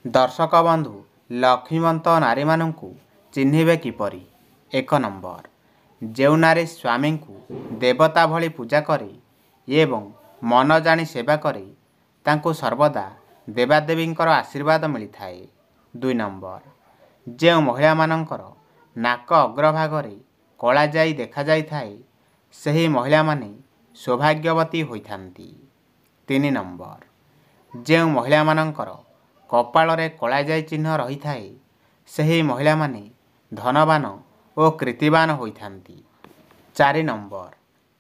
दर्शक बंधु लक्ष्मीवंत नारी मानू चिन्हिबे किपरि। 1 नंबर जो नारी स्वामी को देवता भली पूजा करे एवं मन जानी सेवा करे तांको सर्वदा देवादेवींकर आशीर्वाद मिलता है। 2 नंबर जो महिला मानकर नाक अग्रभागरे कला जाई देखा जाई थाए सही महिला माने सौभाग्यवती होइथांती। 3 नंबर जो महिला मानकर कपाଳରେ कलाजाई चिन्ह रही थाए सही महिला माने धनवान और कृतिवान होइथांती। 4 नंबर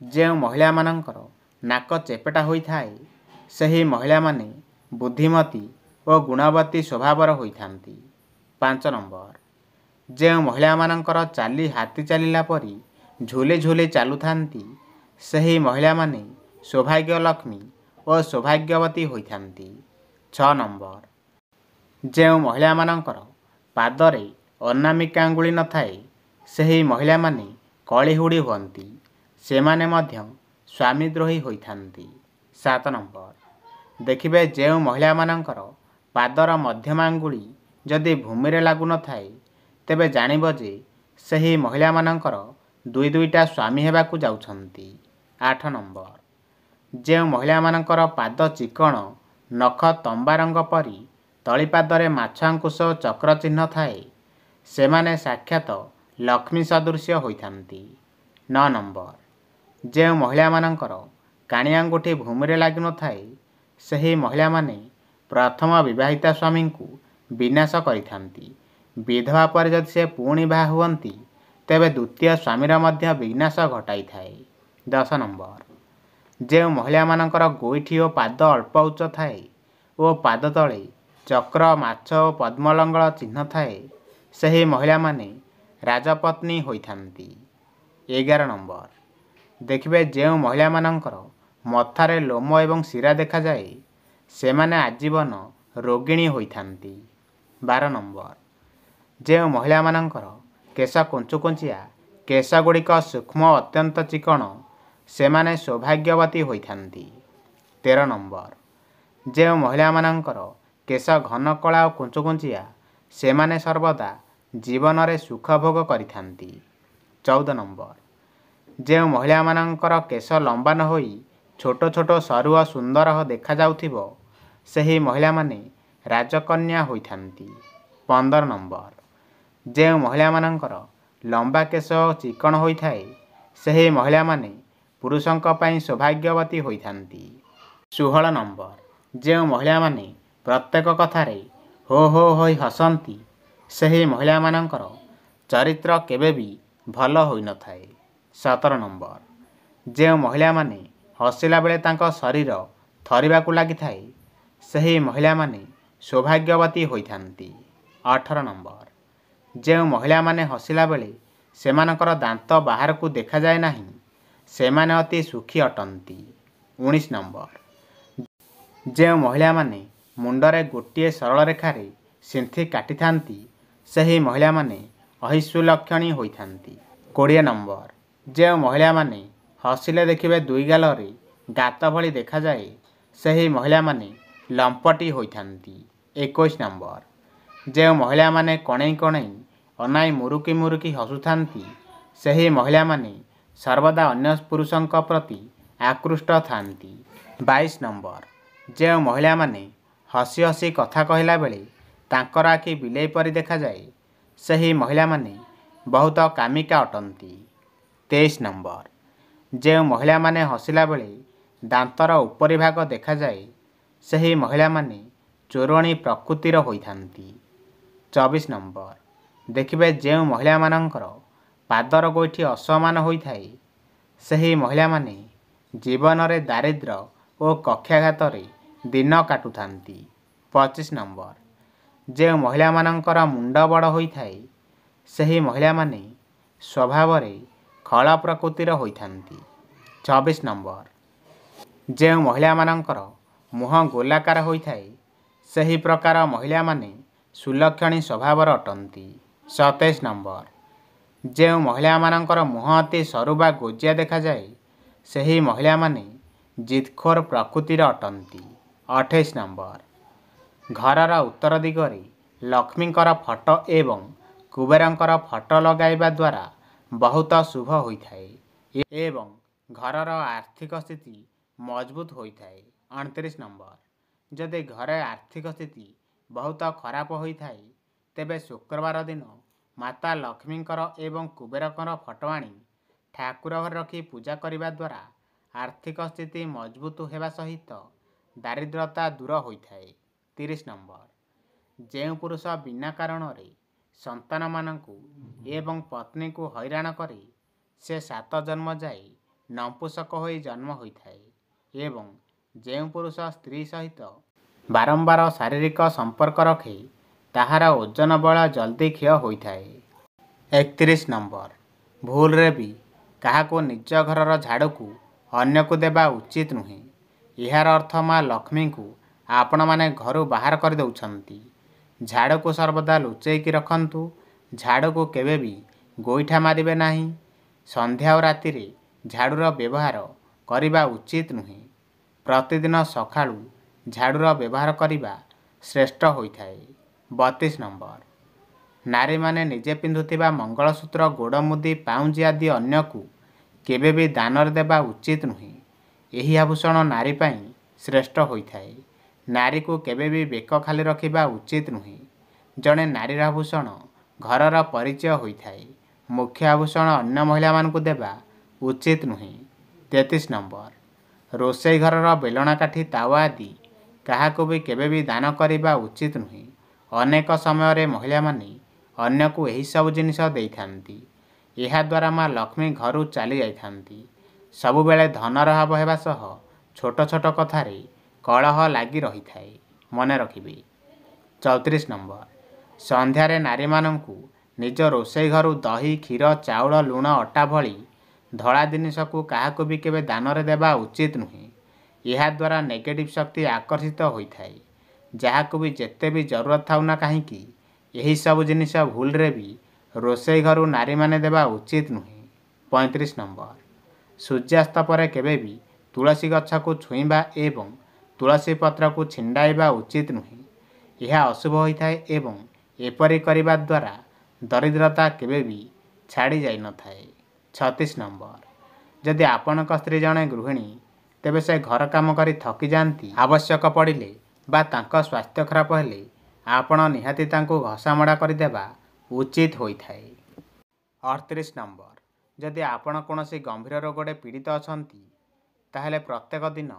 जो महिला मानकर नाक चेपेटा होई थाए सही महिला माने बुद्धिमती और गुणवती स्वभावर होइथांती। 5 नंबर जो महिला मानकर चाली हाथी चलिला परी झूले झूले चालुथांती सही महिला माने सौभाग्य लक्ष्मी और सौभाग्यवती होइथांती। 6 नंबर जो महिला मानकर पादरे अनामिका आंगुली न थाए सही महिला माने कलिहुड़ी हुअंती सेमाने मध्य स्वामीद्रोही होइथांती। 7 नंबर देखिबे जो महिला मानकर पादर मध्यम आंगुली जदि भूमि रे लागु न थाए तेबे जानिबो जे सही महिला मानकर दुई दुईटा स्वामी हेबाकु जाउछंती। 8 नंबर जो महिला मानकर पाद चिकण नख तंबा रंग परी तलीपादरे माछांकुश चक्र चिन्ह थाए सेमाने साक्षात लक्ष्मी सदृश्य होइथांती। 9 नंबर जो महिला मानकर काणी आंगुठी भूमि रे लागि न थाए सही महिला माने प्रथम विवाहिता स्वामी को विनाश करिथांती। विधवा पर जदि से पुणी बाहा हुअंती तेबे द्वितीय स्वामीर मध्य विनाश घटाई थाए। 10 नंबर जो महिला मानकर गोईठी और पाद अल्प उच्च थाए और पाद तले चक्र माछ और पद्मलंगल चिन्ह थाए सही महिला माने राजपत्नी होइथांती। 11 नंबर देखिबे जो महिला मानकर मथारे लोम एवं शिरा देखा जाए सेमाने आजीवन रोगिणी होइथांती। 12 नंबर जो महिला मानकर केश कुंचुकुंचिया केश गुड़िक सूक्ष्म अत्यंत चिकण सेमाने सौभाग्यवती होइथांती। 13 नंबर जो महिला मानकर केश घन कला और कुंचुकुंचिया सेमाने सर्वदा जीवन रे सुख भोग करिथांती। 14 नंबर जो महिला मानकर केश लंबा न होई छोट छोट सरू और सुंदर देखा जाउथिबो सही महिला माने राजकन्या होइथांती। 15 नंबर जो महिला मानकर लंबा केश और चिकण होई थाए सही महिला माने पुरुषंक पई सौभाग्यवती होइथांती। 16 नंबर जो महिला माने प्रत्येक कथारे हो हो होई हसंती सही महिला मानकर चरित्र केबे भी भल होई न थाए। 17 नंबर जो महिला माने हसिला बेले तांको शरीर थरिबाकु लागि थाए सही महिला माने सौभाग्यवती होइथांती। 18 नंबर जो महिला माने हसिला बेले सेमानकर दांत बाहर को देखा जाए नाही सेमाने अति सुखी अटंती। 19 नंबर जो महिला माने मुंडरे गोटे सरल रेखारे सिंथी काटी थांती सही महिला माने अहिसुलक्षणी होइथांती। 20 नंबर जो महिला माने हसिले देखिबे दुई गालरे गात भली देखा जाए सही महिला माने लंपटी होइथांती। 21 नंबर जो महिला माने कणई कणई अनाई मुरुकी मुरुकी हसुथांती सही महिला माने सर्वदा अन्य पुरुषंक प्रति आकृष्ट थांती। 22 नंबर जो महिला माने हसी हसी कथा कहला बेले तांकर आखि बिलेई परी देखा जाए सही महिला माने बहुत कामिका अटंती। 23 नंबर जो महिला माने हसिला बेले दांतर उपरी भाग देखा जाए सही महिला माने चोरणी प्रकृतिर होइथांती। 24 नंबर देखिबे जो महिला मानकर पादर गोईठी असमान होइथाए सही महिला माने जीवन रे दारिद्र्य और कक्षाघात रे दिन काटुथांती। 25 नंबर जो महिला मानकर मुंड बड़ होइथाए सही महिला माने स्वभाव रे खल प्रकृतिर होइथांती। 26 नंबर जो महिला मानकर मुह गोलाकार होइथाए सही प्रकार महिला माने सुलक्षणी स्वभावर अटंती। 27 नंबर जो महिला मानकर मुह अति सरू बा गोजिया देखा जाए सही महिला माने जिदखोर प्रकृतिर अटंती। 28 नंबर ଘରର ଉତ୍ତର ଦିଗରେ ଲକ୍ଷ୍ମୀଙ୍କର ଫଟୋ ଏବଂ କୁବେରଙ୍କର ଫଟୋ ଲଗାଇବା ଦ୍ୱାରା ବହୁତ ଶୁଭ ହୋଇଥାଏ ଏବଂ ଘରର ଆର୍ଥିକ ସ୍ଥିତି ମଜବୁତ ହୋଇଥାଏ। 29 ନମ୍ବର, ଯଦି ଘରେ ଆର୍ଥିକ ସ୍ଥିତି ବହୁତ ଖରାପ ହୋଇଥାଏ ତେବେ ଶୁକ୍ରବାର ଦିନ ମାତା ଲକ୍ଷ୍ମୀଙ୍କର ଏବଂ କୁବେରଙ୍କର ଫଟୋ ଆଣି ଠାକୁର ଘରେ ରଖି ପୂଜା କରିବା ଦ୍ୱାରା ଆର୍ଥିକ ସ୍ଥିତି ମଜବୁତ ହେବା ସହିତ ଦାରିଦ୍ରତା ଦୂର ହୋଇଥାଏ। 30 ନମ୍ବର, ଯେଉଁ ପୁରୁଷ ବିନା କାରଣରେ ସନ୍ତାନମାନଙ୍କୁ ଏବଂ ପତ୍ନୀକୁ ହଇରାଣ କରେ ସେ 7 ଜନ୍ମ ଯାଏ ନପୁଂସକ ହୋଇ ଜନ୍ମ ହୋଇଥାଏ ଏବଂ ଯେଉଁ ପୁରୁଷ ସ୍ତ୍ରୀ ସହିତ ବାରମ୍ବାର ଶାରୀରିକ ସମ୍ପର୍କ ରଖେ ତାହାର ଓଜନ ବଳ ଜଲ୍ଦି କ୍ଷୟ ହୋଇଥାଏ। 31 ନମ୍ବର, ଭୁଲରେ ବି କାହାକୁ ନିଜ ଘରର ଝାଡ଼ୁକୁ ଅନ୍ୟକୁ ଦେବା ଉଚିତ ନୁହେଁ। ଏହାର ଅର୍ଥ ମା ଲକ୍ଷ୍ମୀଙ୍କୁ ଆପଣମାନେ ଘରୁ ବାହାର କରିଦେଉଛନ୍ତି। ଝାଡ଼ୁକୁ ସର୍ବଦା ଲୁଚେଇକି ରଖନ୍ତୁ। ଝାଡ଼ୁକୁ କେବେ ବି ଗୋଇଠା ମାରିବେ ନାହିଁ। ସନ୍ଧ୍ୟା ଓ ରାତିରେ ଝାଡ଼ୁର ବ୍ୟବହାର କରିବା ଉଚିତ ନୁହେଁ। ପ୍ରତିଦିନ ସକାଳୁ ଝାଡ଼ୁର ବ୍ୟବହାର କରିବା ଶ୍ରେଷ୍ଠ ହୋଇଥାଏ। 32 ନମ୍ବର, ନାରୀମାନେ ନିଜେ ପିନ୍ଧୁଥିବା ମଙ୍ଗଳସୂତ୍ର, ଗୋଡ଼ମୁଦି, ପାଉଁଜି ଆଦି ଅନ୍ୟକୁ କେବେ ବି ଦାନରେ ଦେବା ଉଚିତ ନୁହେଁ। ଏହି ଆଭୂଷଣ ନାରୀ ପାଇଁ ଶ୍ରେଷ୍ଠ ହୋଇଥାଏ। ନାରୀକୁ କେବେ ବି ବେକ ଖାଲି ରଖିବା ଉଚିତ ନୁହେଁ। ଜଣେ ନାରୀର ଆଭୂଷଣ ଘରର ପରିଚୟ ହୋଇଥାଏ। ମୁଖ୍ୟ ଆଭୂଷଣ ଅନ୍ୟ ମହିଳାମାନଙ୍କୁ ଦେବା ଉଚିତ ନୁହେଁ। 33 ନମ୍ବର, ରୋଷେଇ ଘରର ବେଲଣା, କାଠି, ତାୱା ଆଦି କାହାକୁ ବି କେବେ ବି ଦାନ କରିବା ଉଚିତ ନୁହେଁ। ଅନେକ ସମୟରେ ମହିଳାମାନେ ଅନ୍ୟକୁ ଏହିସବୁ ଜିନିଷ ଦେଇଥାନ୍ତି। ଏହାଦ୍ୱାରା ମା ଲକ୍ଷ୍ମୀ ଘରୁ ଚାଲି ଯାଇଥାନ୍ତି। ସବୁବେଳେ ଧନର ଅଭାବ ହେବା ସହ ଛୋଟ ଛୋଟ କଥାରେ କଳହ ଲାଗି ରହିଥାଏ। ମନେ ରଖିବେ। 34 ନମ୍ବର, ସନ୍ଧ୍ୟାରେ ନାରୀମାନଙ୍କୁ ନିଜ ରୋଷେଇ ଘରୁ ଦହି, କ୍ଷୀର, ଚାଉଳ, ଲୁଣ, ଅଟା ଭଳି ଧଳା ଜିନିଷକୁ କାହାକୁ ବି କେବେ ଦାନରେ ଦେବା ଉଚିତ ନୁହେଁ। ଏହାଦ୍ୱାରା ନେଗେଟିଭ୍ ଶକ୍ତି ଆକର୍ଷିତ ହୋଇଥାଏ। ଯାହାକୁ ବି ଯେତେ ବି ଜରୁରତ ଥାଉ ନା କାହିଁକି ଏହିସବୁ ଜିନିଷ ଭୁଲରେ ବି ରୋଷେଇ ଘରୁ ନାରୀମାନେ ଦେବା ଉଚିତ ନୁହେଁ। 35 ନମ୍ବର, ସୂର୍ଯ୍ୟାସ୍ତ ପରେ କେବେ ବି ତୁଳସୀ ଗଛକୁ ଛୁଇଁବା ଏବଂ ତୁଳସୀ ପତ୍ରକୁ ଛିଣ୍ଡାଇବା ଉଚିତ ନୁହେଁ। ଏହା ଅଶୁଭ ହୋଇଥାଏ ଏବଂ ଏପରି କରିବା ଦ୍ୱାରା ଦରିଦ୍ରତା କେବେ ବି ଛାଡ଼ି ଯାଇନଥାଏ। 36 ନମ୍ବର, ଯଦି ଆପଣଙ୍କ ସ୍ତ୍ରୀ ଜଣେ ଗୃହିଣୀ ତେବେ ସେ ଘର କାମ କରି ଥକିଯାଆନ୍ତି। ଆବଶ୍ୟକ ପଡ଼ିଲେ ବା ତାଙ୍କ ସ୍ୱାସ୍ଥ୍ୟ ଖରାପ ହେଲେ ଆପଣ ନିହାତି ତାଙ୍କୁ ଘଷାମଡ଼ା କରିଦେବା ଉଚିତ ହୋଇଥାଏ। 38 ନମ୍ବର, ଯଦି ଆପଣ କୌଣସି ଗମ୍ଭୀର ରୋଗରେ ପୀଡ଼ିତ ଅଛନ୍ତି ତାହେଲେ ପ୍ରତ୍ୟେକ ଦିନ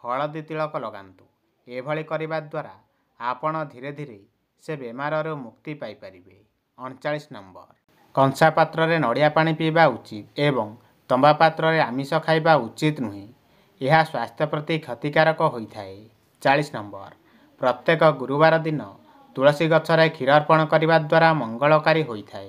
ହଳଦୀ ତିଳକ ଲଗାନ୍ତୁ। ଏଭଳି କରିବା ଦ୍ୱାରା ଆପଣ ଧୀରେ ଧୀରେ ସେ ବେମାରରୁ ମୁକ୍ତି ପାଇପାରିବେ। 39 ନମ୍ବର, କଂସା ପାତ୍ରରେ ନଡ଼ିଆ ପାଣି ପିଇବା ଉଚିତ ଏବଂ ତମ୍ବା ପାତ୍ରରେ ଆମିଷ ଖାଇବା ଉଚିତ ନୁହେଁ। ଏହା ସ୍ୱାସ୍ଥ୍ୟ ପ୍ରତି କ୍ଷତିକାରକ ହୋଇଥାଏ। 40 ନମ୍ବର, ପ୍ରତ୍ୟେକ ଗୁରୁବାର ଦିନ ତୁଳସୀ ଗଛରେ କ୍ଷୀର ଅର୍ପଣ କରିବା ଦ୍ୱାରା ମଙ୍ଗଳକାରୀ ହୋଇଥାଏ।